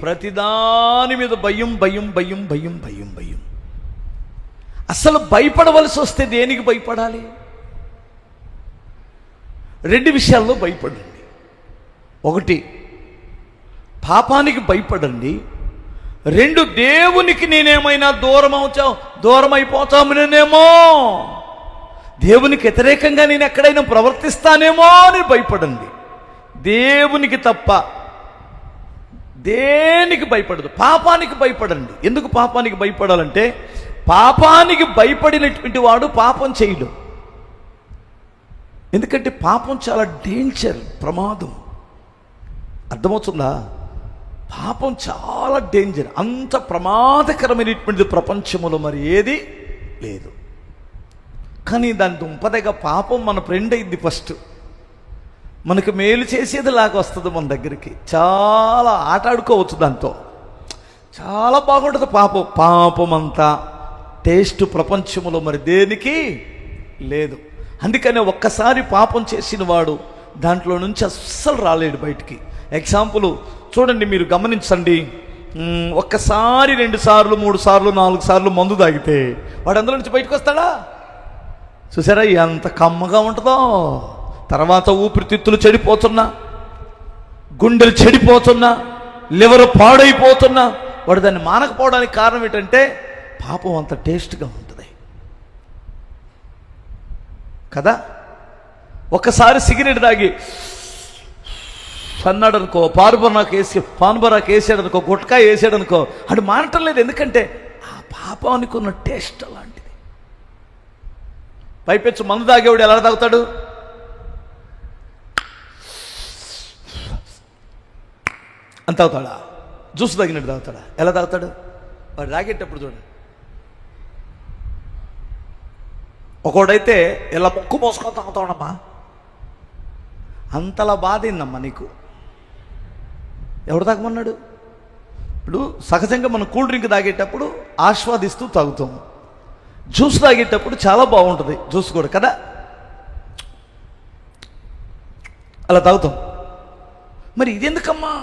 ప్రతిదాని మీద భయం భయం భయం భయం భయం భయం. అసలు భయపడవలసి వస్తే దేనికి భయపడాలి? 2 విషయాల్లో భయపడండి. 1, పాపానికి భయపడండి. 2, దేవునికి నేనేమైనా దూరం అయిపోతామనేమో, దేవునికి వ్యతిరేకంగా నేను ఎక్కడైనా ప్రవర్తిస్తానేమో అని భయపడండి. దేవునికి తప్ప దేనికి భయపడదు. పాపానికి భయపడండి. ఎందుకు పాపానికి భయపడాలంటే, పాపానికి భయపడినటువంటి వాడు పాపం చేయడు. ఎందుకంటే పాపం చాలా డేంజర్, ప్రమాదం. అర్థమవుతుందా? పాపం చాలా డేంజర్. అంత ప్రమాదకరమైనటువంటిది ప్రపంచంలో మరి ఏది లేదు. కానీ దాని దుంపదగా పాపం మన ఫ్రెండ్ అయింది. ఫస్ట్ మనకు మేలు చేసేది లాగా వస్తుంది మన దగ్గరికి. చాలా ఆటాడుకోవచ్చు దాంతో, చాలా బాగుంటుంది. పాపం అంతా టేస్ట్ ప్రపంచంలో మరి దేనికి లేదు. అందుకనే ఒక్కసారి పాపం చేసిన వాడు దాంట్లో నుంచి అస్సలు రాలేడు బయటికి. ఎగ్జాంపుల్ చూడండి, మీరు గమనించండి. ఒక్కసారి 2 సార్లు 3 సార్లు 4 సార్లు మందు తాగితే వాడు అందులో నుంచి బయటకు వస్తాడా? చూసారా ఎంత కమ్మగా ఉంటుందో. తర్వాత ఊపిరితిత్తులు చెడిపోతున్నా, గుండెలు చెడిపోతున్నా, లివర్ పాడైపోతున్నా, వాడు దాన్ని మానకపోవడానికి కారణం ఏంటంటే పాపం అంత టేస్ట్గా ఉంటుంది కదా. ఒకసారి సిగరెట్ తాగి అన్నాడు అనుకో, పాన్బరాకు వేసాడు అనుకో, గుట్కా వేసాడు అనుకో, అది మానటం లేదు. ఎందుకంటే ఆ పాపానికి ఉన్న టేస్ట్ అలాంటిది. పైపెచ్చు మందు తాగేవాడు ఎలా తాగుతాడు? అంత తాగుతాడా? జ్యూస్ తాగినట్టు తాగుతాడా? ఎలా తాగుతాడు? వాడు తాగేటప్పుడు చూడండి, ఒకడైతే ఇలా ముక్కు మోసుకొని తాగుతాడమ్మా. అంతలా బాధేందమ్మా నీకు? ఎవడు తాగమన్నాడు? ఇప్పుడు సహజంగా మనం కూల్ డ్రింక్ తాగేటప్పుడు ఆస్వాదిస్తూ తాగుతాం. జ్యూస్ తాగేటప్పుడు చాలా బాగుంటుంది జ్యూస్ కూడా కదా, అలా తాగుతాం. మరి ఇది ఎందుకమ్మా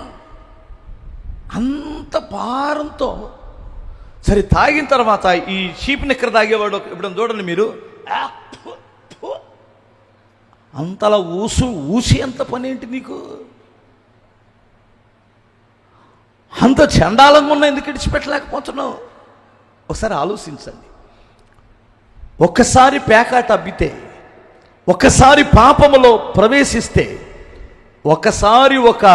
అంత భారంతో? సరే తాగిన తర్వాత ఈ చీప్ నిక్కర తాగేవాడు ఇప్పుడు చూడండి మీరు, అంతలా ఊసి అంత పని ఏంటి నీకు? అంత చండాలంగా ఉన్న ఎందుకు విడిచిపెట్టలేకపోతున్నావు? ఒకసారి ఆలోచించండి. ఒక్కసారి పేకాట అబ్బితే, ఒకసారి పాపములో ప్రవేశిస్తే, ఒకసారి ఒక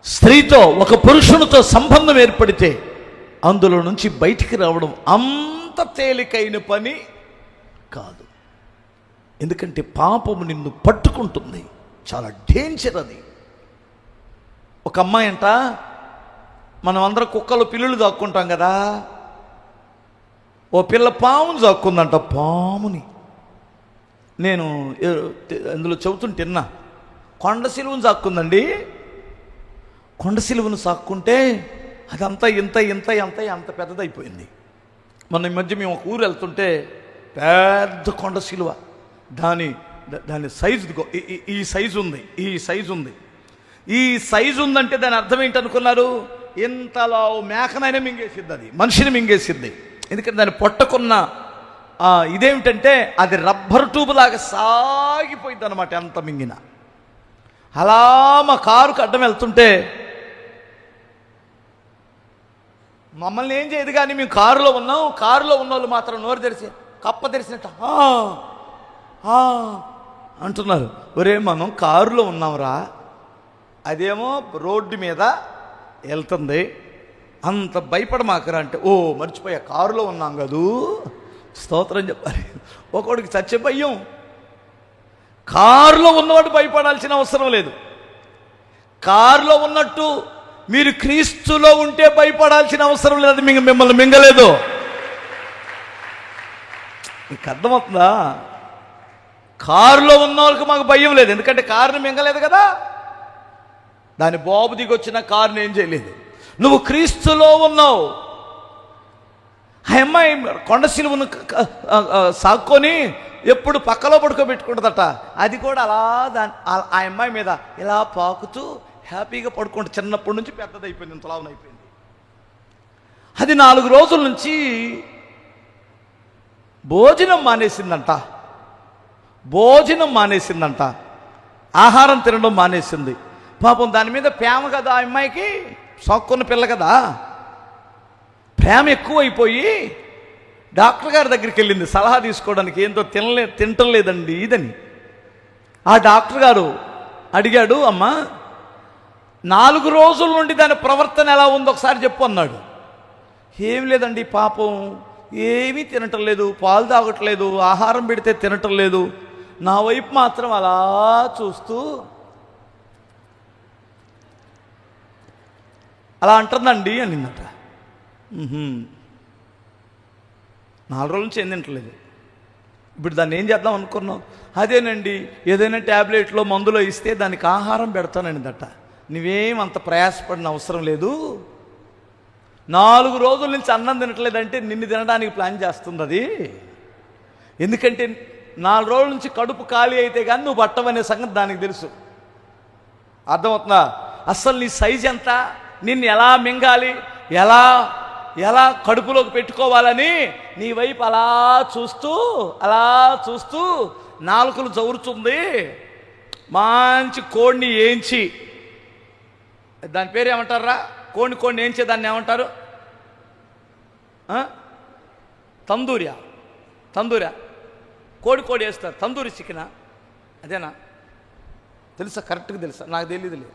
స్త్రీతో ఒక పురుషునితో సంబంధం ఏర్పడితే అందులో నుంచి బయటికి రావడం అంత తేలికైన పని కాదు. ఎందుకంటే పాపము నిన్ను పట్టుకుంటుంది, చాలా డేంజర్ అది. ఒక అమ్మాయి అంట, మనం అందరం కుక్కలు పిల్లులు దాక్కుంటాం కదా, ఓ పిల్ల పాముని దాక్కుందంట. పాముని నేను అందులో చెబుతుంటున్నా, కొండ సిలువను సాక్కుందండి. కొండ సిలువను సాక్కుంటే అదంతా ఇంత పెద్దదైపోయింది. మొన్న ఈ మధ్య మేము ఒక ఊరు వెళ్తుంటే పెద్ద కొండ సిలువ, దాని సైజు ఈ సైజు ఉంది. ఈ సైజు ఉందంటే దాని అర్థం ఏంటనుకున్నారు? ఇంతలో మేకనైనా మింగేసిద్ది, అది మనిషిని మింగేసిద్ది. ఎందుకంటే దాన్ని పొట్టకున్న ఇదేమిటంటే అది రబ్బర్ ట్యూబ్ లాగా సాగిపోయింది అనమాట, ఎంత మింగిన. అలా మా కారుకు అడ్డం వెళ్తుంటే మమ్మల్ని ఏం చేయదు, కానీ మేము కారులో ఉన్నాం. కారులో ఉన్న వాళ్ళు మాత్రం నోరు తెరిచి కప్ప తెరిచినట్టు అంటున్నారు. ఒరే మనం కారులో ఉన్నాంరా, అదేమో రోడ్డు మీద వెళ్తుంది, అంత భయపడమాకరా అంటే, ఓ మర్చిపోయా కారులో ఉన్నాం కదూ, స్తోత్రం చెప్పాలి. ఒకడికి చచ్చే భయం. కారులో ఉన్నవాడు భయపడాల్సిన అవసరం లేదు. కారులో ఉన్నట్టు మీరు క్రీస్తులో ఉంటే భయపడాల్సిన అవసరం లేదు. మిమ్మల్ని మింగలేదు. మీకు అర్థమవుతుందా? కారులో ఉన్న వాళ్ళకి మాకు భయం లేదు, ఎందుకంటే కారుని మింగలేదు కదా. దాని బాబు దిగొచ్చిన కారుని ఏం చేయలేదు. నువ్వు క్రీస్తులో ఉన్నావు. ఆ అమ్మాయి కొండ సిలువను సాక్కొని ఎప్పుడు పక్కలో పడుకోబెట్టుకుంటుందట. అది కూడా అలా ఆ అమ్మాయి మీద ఇలా పాకుతూ హ్యాపీగా పడుకుంటే చిన్నప్పటి నుంచి పెద్దది అయిపోయింది, ఇంతలావన అయిపోయింది. అది 4 రోజుల నుంచి భోజనం మానేసిందంట, ఆహారం తినడం మానేసింది. పాపం దాని మీద ప్రేమ కదా, ఆ అమ్మాయికి సోక్కున్న పిల్ల కదా, ప్రేమ ఎక్కువైపోయి డాక్టర్ గారి దగ్గరికి వెళ్ళింది సలహా తీసుకోవడానికి. ఏంటో తింటలేదండి ఇదని. ఆ డాక్టర్ గారు అడిగాడు, అమ్మా 4 రోజుల నుండి దాని ప్రవర్తన ఎలా ఉందో ఒకసారి చెప్పు అన్నాడు. ఏం లేదండి, పాపం ఏమీ తినటం లేదు, పాలు తాగట్లేదు, ఆహారం పెడితే తినటం లేదు, నా వైపు మాత్రం అలా చూస్తూ అలా అంటుందండి అనిందట. 4 రోజుల నుంచి ఏం తింటలేదు. ఇప్పుడు దాన్ని ఏం చేద్దాం అనుకున్నావు? అదేనండి, ఏదైనా ట్యాబ్లెట్లో మందులో ఇస్తే దానికి ఆహారం పెడతాననిదట. నువ్వేం అంత ప్రయాసపడిన అవసరం లేదు, 4 రోజుల నుంచి అన్నం తినట్లేదంటే నిన్ను తినడానికి ప్లాన్ చేస్తుంది అది. ఎందుకంటే 4 రోజుల నుంచి కడుపు ఖాళీ అయితే కానీ నువ్వు పట్టవనే సంగతి దానికి తెలుసు. అర్థమవుతుందా? అస్సలు నీ సైజ్ ఎంత, నిన్ను ఎలా మింగాలి, ఎలా కడుపులోకి పెట్టుకోవాలని నీ వైపు అలా చూస్తూ నాలుకలు జవురుతుంది. మంచి కోడిని ఏంచి, దాని పేరు ఏమంటారా? కోడిని ఏంచే దాన్ని ఏమంటారు? తందూరియా. కోడి వేస్తారు, తందూరి చికెనా? అదేనా? తెలుసా? కరెక్ట్గా తెలుసా? నాకు తెలియదులే,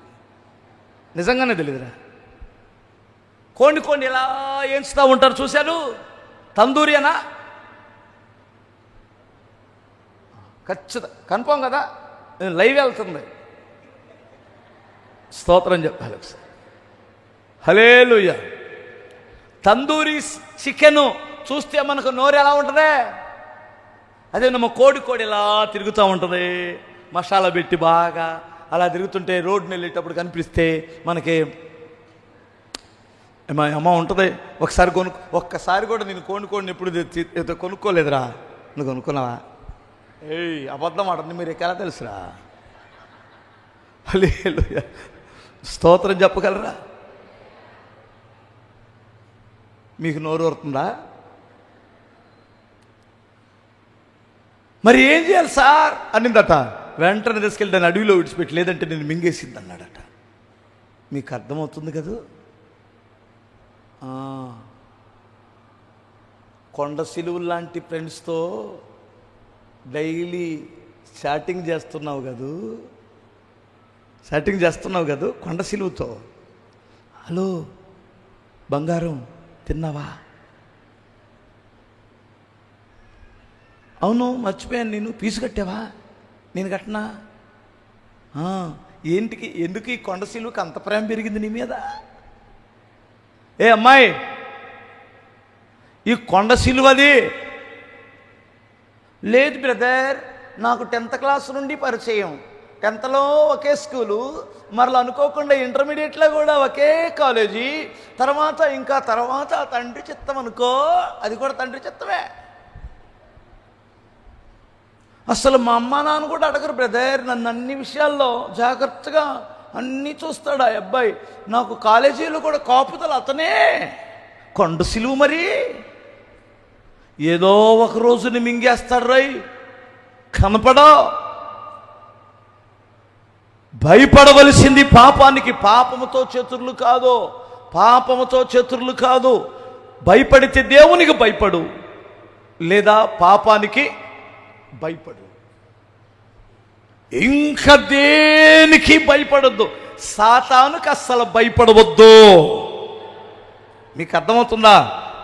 నిజంగానే తెలియదురా. కోడిని ఎలా ఏంచుతూ ఉంటారు చూశారు? తందూరియనా? ఖచ్చితంగా కన్ఫామ్ కదా, లైవ్ వెళ్తుంది. స్తోత్రం చెప్పాలి ఒకసారి. హల్లెలూయా. తందూరి చికెను చూస్తే మనకు నోరు ఎలా ఉంటుంది? అదే నమ్మ కోడి ఎలా తిరుగుతూ ఉంటుంది, మసాలా పెట్టి బాగా అలా తిరుగుతుంటే రోడ్డుని వెళ్ళేటప్పుడు కనిపిస్తే మనకి అమ్మ ఉంటుంది. ఒక్కసారి కూడా నేను కోడిని ఎప్పుడు కొనుక్కోలేదురా. నువ్వు కొనుక్కున్నావా? అబద్ధం ఆడుతుంది, మీరు ఎలా తెలుసురా? హల్లెలూయా. స్తోత్రం చెప్పగలరా? మీకు నోరు ఊరుతుందా? మరి ఏం చేయాలి సార్ అనిందట. వెంటనే తీసుకెళ్ళి దాన్ని అడవిలో విడిచిపెట్టి, లేదంటే నేను మింగేసింది అన్నాడట. మీకు అర్థమవుతుంది కదా? కొండ సిలువు లాంటి ఫ్రెండ్స్తో డైలీ చాటింగ్ చేస్తున్నావు కదూ కొండ సిలువుతో. హలో బంగారం, తిన్నావా? అవును మర్చిపోయాను, నేను ఫీజు కట్టావా? నేను కట్టినా. ఎందుకు ఈ కొండ సిలువుకి అంత ప్రేమ పెరిగింది నీ మీద? ఏ అమ్మాయి, ఈ కొండ సిలువది లేదు బ్రదర్, నాకు 10th క్లాస్ నుండి పరిచయం, 10thలో ఒకే స్కూలు, మరలా అనుకోకుండా ఇంటర్మీడియట్లో కూడా ఒకే కాలేజీ, తర్వాత తండ్రి చిత్తం అనుకో, అది కూడా తండ్రి చిత్తమే. అసలు మా అమ్మ నాన్న కూడా అడగరు బ్రదర్, నన్ను అన్ని విషయాల్లో జాగ్రత్తగా అన్నీ చూస్తాడు ఆ అబ్బాయి. నాకు కాలేజీలో కూడా కాపుదలు అతనే. కొండ సిలువు మరి ఏదో ఒక రోజుని మింగేస్తాడు రై, కనపడో. భయపడవలసింది పాపానికి. పాపముతో చతురులు కాదు. భయపడితే దేవునికి భయపడు, లేదా పాపానికి భయపడు. ఇంకా దేనికి భయపడొద్దు, సాతానుకి అస్సలు భయపడవద్దు. మీకు అర్థమవుతుందా?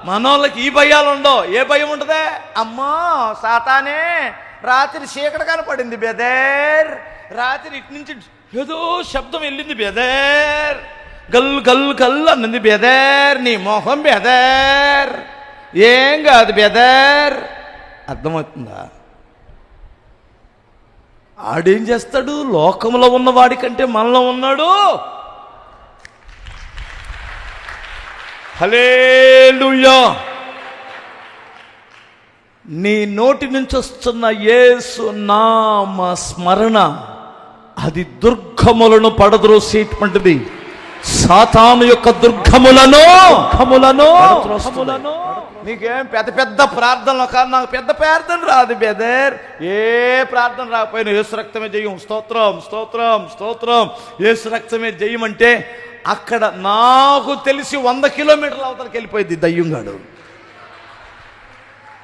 మనోళ్ళకి ఈ భయాలు ఉండవు. ఏ భయం ఉంటుందే? అమ్మో సాతానే, రాత్రి చీకటి కనపడింది బెదర్, రాత్రి ఇటు నుంచి ఏదో శబ్దం వెళ్ళింది బెదర్, గల్లు అన్నది బెదర్, నీ మొహం బెదర్, ఏం కాదు బెదర్. అర్థమవుతుందా? ఆడేం చేస్తాడు? లోకంలో ఉన్నవాడి కంటే మనలో ఉన్నాడు. హల్లెలూయా. నీ నోటి నుంచి వస్తున్న యేసు నామ స్మరణ అది దుర్గములను పడద్రోసేటువంటిది. సాతాను యొక్క దుర్గములను నీకేం పెద్ద పెద్ద ప్రార్థనలు కాదు, నాకు పెద్ద ప్రార్థన రాదు బెదర్. ఏ ప్రార్థన రాకపోయినా యేసు రక్తమే జయం, స్తోత్రం స్తోత్రం స్తోత్రం, యేసు రక్తమే జయం అంటే అక్కడ నాకు తెలిసి 100 కిలోమీటర్ల అవతలకి వెళ్ళిపోయింది దయ్యంగాడు.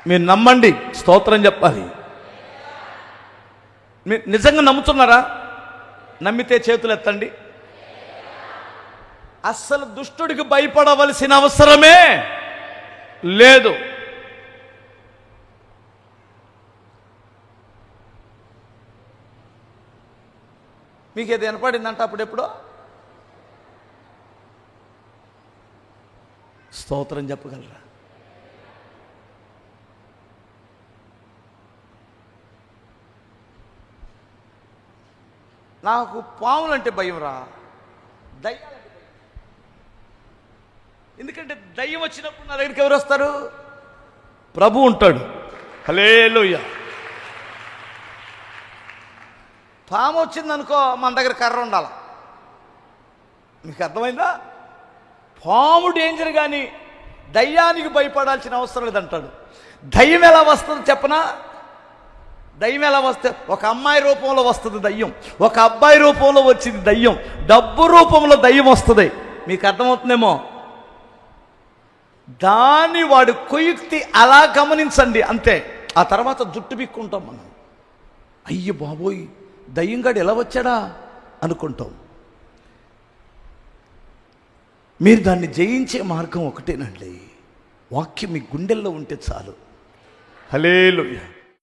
మీరు నమ్మండి, స్తోత్రం చెప్పాలి. మీరు నిజంగా నమ్ముతున్నారా? నమ్మితే చేతులు ఎత్తండి. అస్సలు దుష్టుడికి భయపడవలసిన అవసరమే లేదు. మీకు ఏది వినపడిందంట అప్పుడెప్పుడో? స్తోత్రం చెప్పగలరా? నాకు పాములంటే భయం రా, దయ్యాలంటే భయం. ఎందుకంటే దయ్యం వచ్చినప్పుడు నా దగ్గరికి ఎవరు వస్తారు? ప్రభు ఉంటాడు. హల్లెలూయా. పాము వచ్చిందనుకో మన దగ్గర కర్ర ఉండాలి. మీకు అర్థమైందా? పాము డేంజర్, కానీ దయ్యానికి భయపడాల్సిన అవసరం లేదంటాడు. దయ్యం ఎలా వస్తుంది చెప్పనా? దయ్యం ఎలా వస్తే, ఒక అమ్మాయి రూపంలో వస్తుంది దయ్యం, ఒక అబ్బాయి రూపంలో వచ్చింది దయ్యం, డబ్బు రూపంలో దయ్యం వస్తుంది. మీకు అర్థమవుతుందేమో? దాన్ని వాడు కుయుక్తి అలా గమనించండి అంతే. ఆ తర్వాత జుట్టు బిక్కుంటాం మనం. అయ్య బాబోయ్, దయ్యంగాడు ఎలా వచ్చాడా అనుకుంటాం. మీరు దాన్ని జయించే మార్గం ఒకటేనండి, వాక్యం మీ గుండెల్లో ఉంటే చాలు. హల్లెలూయా.